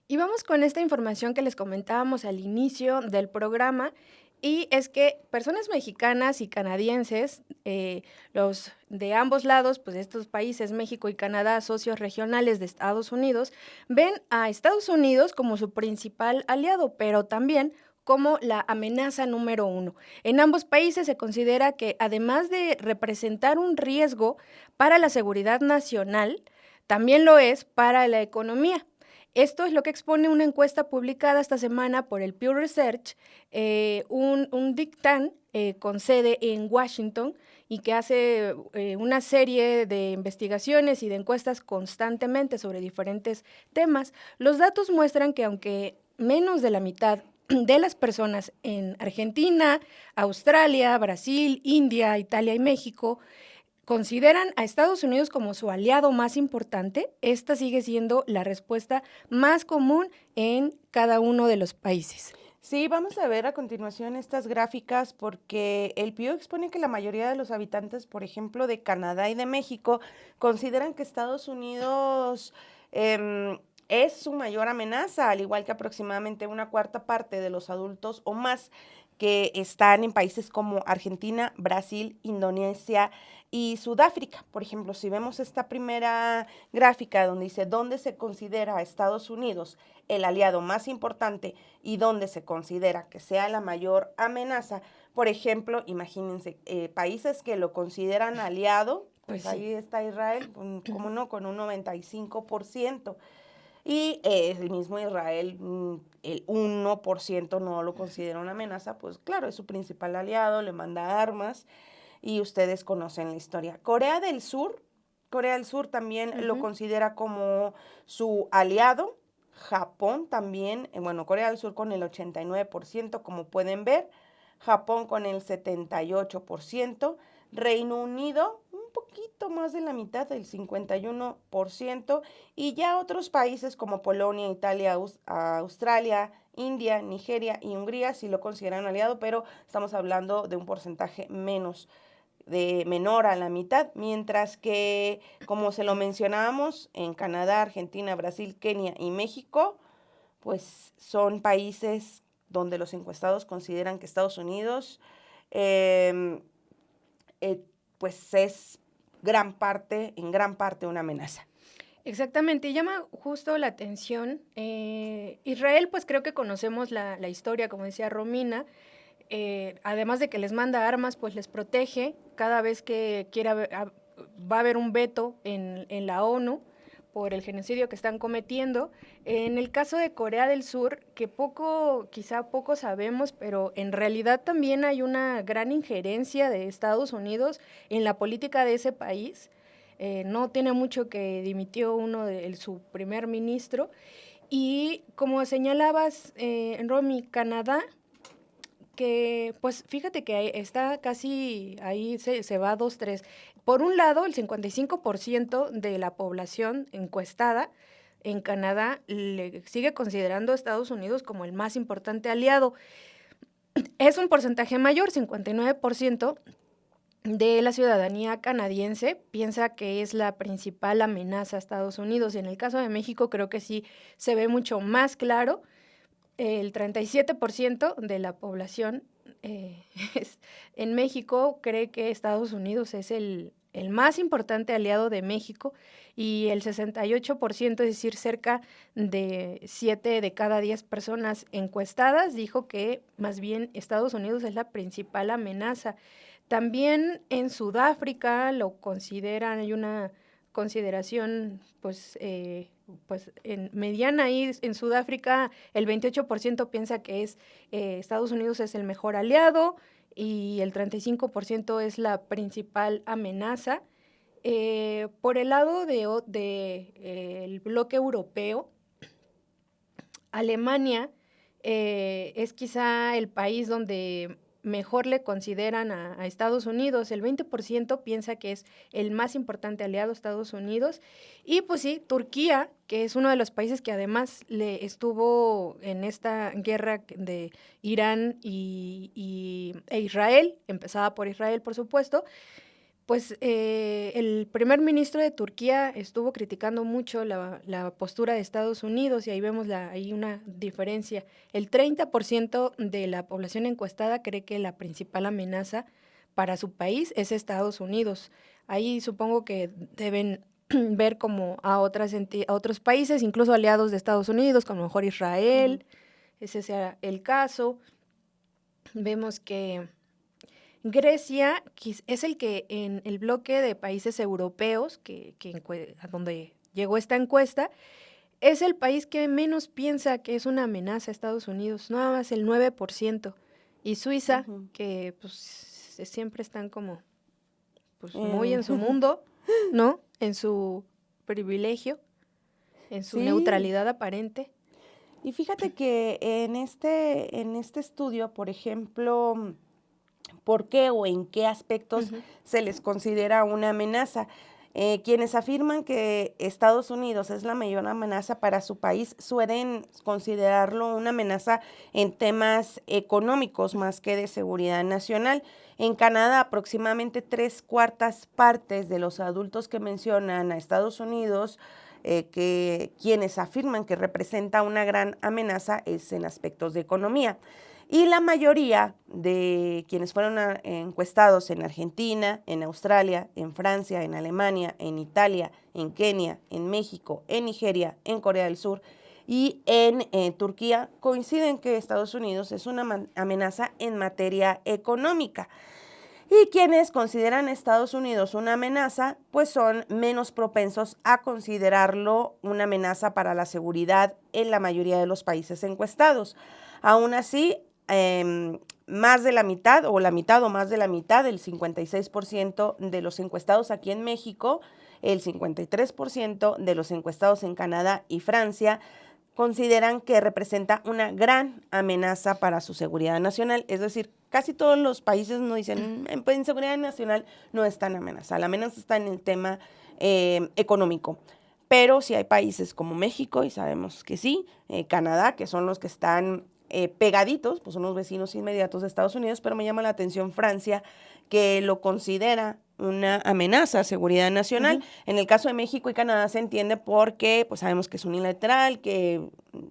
Y vamos con esta información que les comentábamos al inicio del programa, y es que personas mexicanas y canadienses, los de ambos lados, pues de estos países, México y Canadá, socios regionales de Estados Unidos, ven a Estados Unidos como su principal aliado, pero también como la amenaza número uno. En ambos países se considera que además de representar un riesgo para la seguridad nacional, también lo es para la economía. Esto es lo que expone una encuesta publicada esta semana por el Pew Research, un think tank con sede en Washington y que hace una serie de investigaciones y de encuestas constantemente sobre diferentes temas. Los datos muestran que aunque menos de la mitad de las personas en Argentina, Australia, Brasil, India, Italia y México consideran a Estados Unidos como su aliado más importante, esta sigue siendo la respuesta más común en cada uno de los países. Sí, vamos a ver a continuación estas gráficas porque el PIO expone que la mayoría de los habitantes, por ejemplo, de Canadá y de México, consideran que Estados Unidos es su mayor amenaza, al igual que aproximadamente una cuarta parte de los adultos o más que están en países como Argentina, Brasil, Indonesia y Sudáfrica. Por ejemplo, si vemos esta primera gráfica donde dice dónde se considera a Estados Unidos el aliado más importante y dónde se considera que sea la mayor amenaza, por ejemplo, imagínense, países que lo consideran aliado, Pues pues sí. ahí está Israel, como no, con un 95%. Y el mismo Israel, el 1% no lo considera una amenaza, pues claro, es su principal aliado, le manda armas y ustedes conocen la historia. Corea del Sur también lo Ujú. considera como su aliado. Japón también, bueno, Corea del Sur con el 89%, como pueden ver. Japón con el 78%. Reino Unido, un poquito más de la mitad, el 51%. Y ya otros países como Polonia, Italia, Australia, India, Nigeria y Hungría sí lo consideran aliado, pero estamos hablando de un porcentaje menor a la mitad, mientras que, como se lo mencionábamos, en Canadá, Argentina, Brasil, Kenia y México, pues son países donde los encuestados consideran que Estados Unidos, eh, eh, pues es en gran parte una amenaza. Exactamente, y llama justo la atención. Israel, pues creo que conocemos la historia, como decía Romina, además de que les manda armas, pues les protege cada vez que va a haber un veto en la ONU por el genocidio que están cometiendo. En el caso de Corea del Sur, que quizá poco sabemos, pero en realidad también hay una gran injerencia de Estados Unidos en la política de ese país. No tiene mucho que dimitió su primer ministro. Y como señalabas, Romy, Canadá, que pues fíjate que está casi ahí se va 2-3. Por un lado, el 55% de la población encuestada en Canadá le sigue considerando a Estados Unidos como el más importante aliado. Es un porcentaje mayor, 59% de la ciudadanía canadiense piensa que es la principal amenaza a Estados Unidos. Y en el caso de México creo que sí se ve mucho más claro. El 37% de la población eh, en México cree que Estados Unidos es el más importante aliado de México, y el 68%, es decir, cerca de 7 de cada 10 personas encuestadas, dijo que más bien Estados Unidos es la principal amenaza. También en Sudáfrica lo consideran, hay una consideración pues mediana ahí. En Sudáfrica el 28% piensa que Estados Unidos es el mejor aliado y el 35% es la principal amenaza. Por el lado el bloque europeo, Alemania es quizá el país donde mejor le consideran a Estados Unidos. El 20% piensa que es el más importante aliado a Estados Unidos. Y pues sí, Turquía, que es uno de los países que además le estuvo en esta guerra de Irán e Israel, empezada por Israel, por supuesto, Pues el primer ministro de Turquía estuvo criticando mucho la postura de Estados Unidos y ahí vemos ahí una diferencia. El 30% de la población encuestada cree que la principal amenaza para su país es Estados Unidos. Ahí supongo que deben ver como a otros países, incluso aliados de Estados Unidos, como a lo mejor Ujú. Israel, ese sea el caso. Vemos que Grecia es el que en el bloque de países europeos a donde llegó esta encuesta, es el país que menos piensa que es una amenaza a Estados Unidos, nada más el 9%. Y Suiza, Ujú. que pues siempre están como pues muy En- en su mundo, ¿no? En su privilegio, en su Sí, neutralidad aparente. y fíjate que en este estudio, por ejemplo, ¿por qué o en qué aspectos Ujú. se les considera una amenaza? Quienes afirman que Estados Unidos es la mayor amenaza para su país suelen considerarlo una amenaza en temas económicos más que de seguridad nacional. En Canadá, aproximadamente 3/4 de los adultos que mencionan a Estados Unidos, que quienes afirman que representa una gran amenaza es en aspectos de economía. Y la mayoría de quienes fueron encuestados en Argentina, en Australia, en Francia, en Alemania, en Italia, en Kenia, en México, en Nigeria, en Corea del Sur y en Turquía coinciden que Estados Unidos es una amenaza en materia económica. Y quienes consideran a Estados Unidos una amenaza, pues son menos propensos a considerarlo una amenaza para la seguridad en la mayoría de los países encuestados. Aún así, más de la mitad o más de la mitad, el 56% de los encuestados aquí en México, el 53% de los encuestados en Canadá y Francia, consideran que representa una gran amenaza para su seguridad nacional. Es decir, casi todos los países nos dicen, en seguridad nacional no está en amenaza, la amenaza está en el tema económico. Pero sí hay países como México, y sabemos que sí, Canadá, que son los que están pegaditos, pues son los vecinos inmediatos de Estados Unidos, pero me llama la atención Francia, que lo considera una amenaza a seguridad nacional. Ujú. En el caso de México y Canadá se entiende porque pues sabemos que es unilateral, que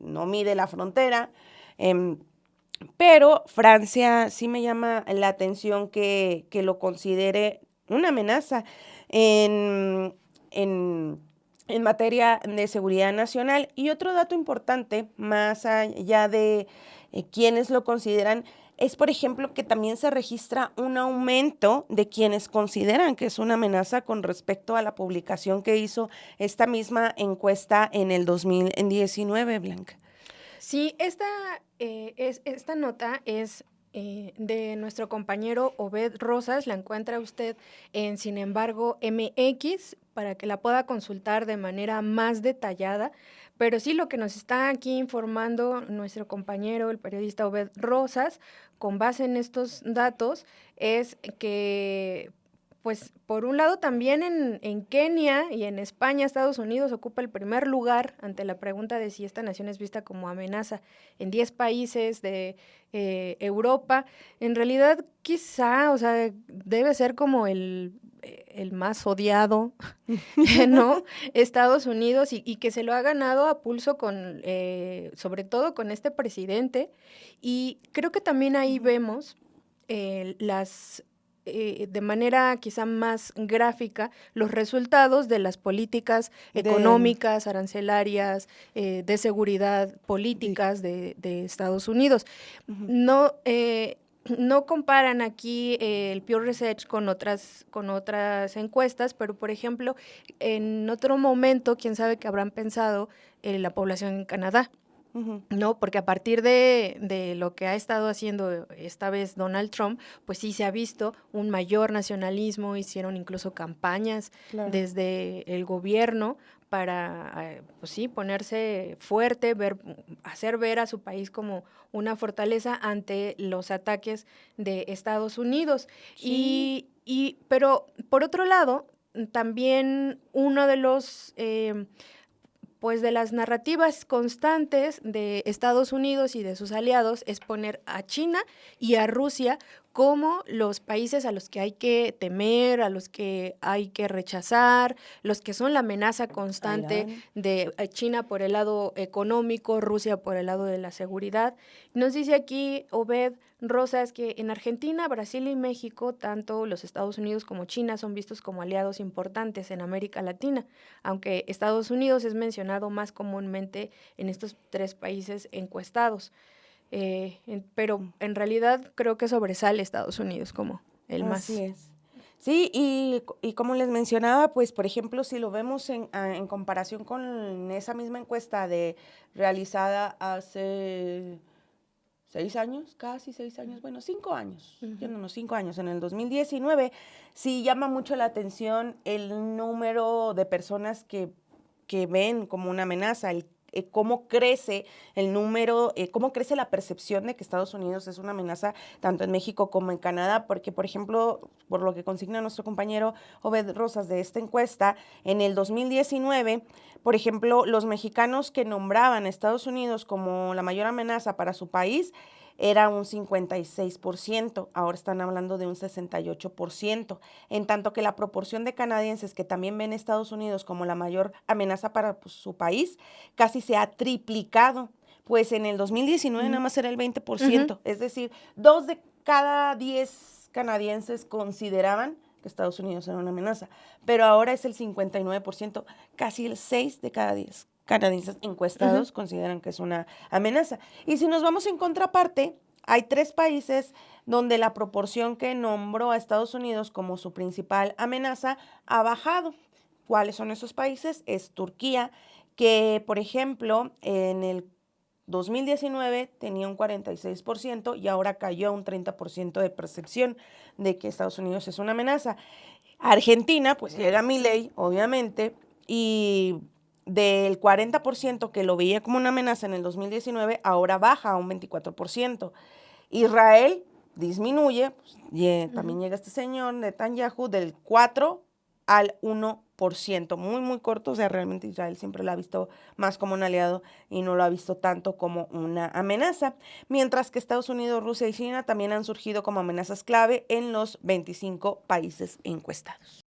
no mide la frontera, em, pero Francia sí me llama la atención que lo considere una amenaza en, en, en materia de seguridad nacional. Y otro dato importante, más allá de quienes lo consideran, es, por ejemplo, que también se registra un aumento de quienes consideran que es una amenaza con respecto a la publicación que hizo esta misma encuesta en el 2019, Blanca. Sí, esta nota es de nuestro compañero Obed Rosas, la encuentra usted en Sin embargo MX para que la pueda consultar de manera más detallada, pero sí lo que nos está aquí informando nuestro compañero, el periodista Obed Rosas, con base en estos datos, es que pues por un lado también en Kenia y en España, Estados Unidos ocupa el primer lugar ante la pregunta de si esta nación es vista como amenaza en 10 países de Europa. En realidad quizá, o sea, debe ser como el más odiado, ¿no? Estados Unidos y que se lo ha ganado a pulso con, sobre todo con este presidente. Y creo que también ahí Ujú. vemos de manera quizá más gráfica los resultados de las políticas De, económicas, arancelarias, de seguridad, de, políticas de Estados Unidos. ujú. No, no comparan aquí el Pew Research con otras encuestas, pero por ejemplo, en otro momento, quién sabe qué habrán pensado la población en Canadá. Ujú. No, porque a partir de lo que ha estado haciendo esta vez Donald Trump, pues sí se ha visto un mayor nacionalismo, hicieron incluso campañas Claro. desde el gobierno para, pues sí, ponerse fuerte, hacer ver a su país como una fortaleza ante los ataques de Estados Unidos. Sí. Pero por otro lado, también uno de los pues de las narrativas constantes de Estados Unidos y de sus aliados es poner a China y a Rusia como los países a los que hay que temer, a los que hay que rechazar, los que son la amenaza constante Irán. de China por el lado económico, Rusia por el lado de la seguridad. Nos dice aquí Obed Rosas que en Argentina, Brasil y México, tanto los Estados Unidos como China son vistos como aliados importantes en América Latina, aunque Estados Unidos es mencionado más comúnmente en estos 3 países encuestados. Pero en realidad creo que sobresale Estados Unidos como el más. Así es. Sí, y como les mencionaba, pues por ejemplo, si lo vemos en comparación con esa misma encuesta realizada hace 6 años, casi 6 años, bueno, 5 años, yéndonos 5 años, en el 2019, sí llama mucho la atención el número de personas que ven como una amenaza, cómo crece el número, cómo crece la percepción de que Estados Unidos es una amenaza tanto en México como en Canadá, porque, por ejemplo, por lo que consigna nuestro compañero Obed Rosas de esta encuesta, en el 2019, por ejemplo, los mexicanos que nombraban a Estados Unidos como la mayor amenaza para su país era un 56%, ahora están hablando de un 68%, en tanto que la proporción de canadienses que también ven a Estados Unidos como la mayor amenaza para su país casi se ha triplicado, pues en el 2019 nada más era el 20%, es decir, 2 de cada 10 canadienses consideraban que Estados Unidos era una amenaza, pero ahora es el 59%, casi el 6 de cada 10 canadienses encuestados consideran que es una amenaza. Y si nos vamos en contraparte, hay 3 países donde la proporción que nombró a Estados Unidos como su principal amenaza ha bajado. ¿Cuáles son esos países? Es Turquía, que por ejemplo en el 2019 tenía un 46% y ahora cayó a un 30% de percepción de que Estados Unidos es una amenaza. Argentina, pues llega Milei, obviamente, y del 40% que lo veía como una amenaza en el 2019, ahora baja a un 24%. Israel disminuye, pues, también llega este señor Netanyahu del 4 al 1%, muy, muy corto, o sea, realmente Israel siempre lo ha visto más como un aliado y no lo ha visto tanto como una amenaza, mientras que Estados Unidos, Rusia y China también han surgido como amenazas clave en los 25 países encuestados.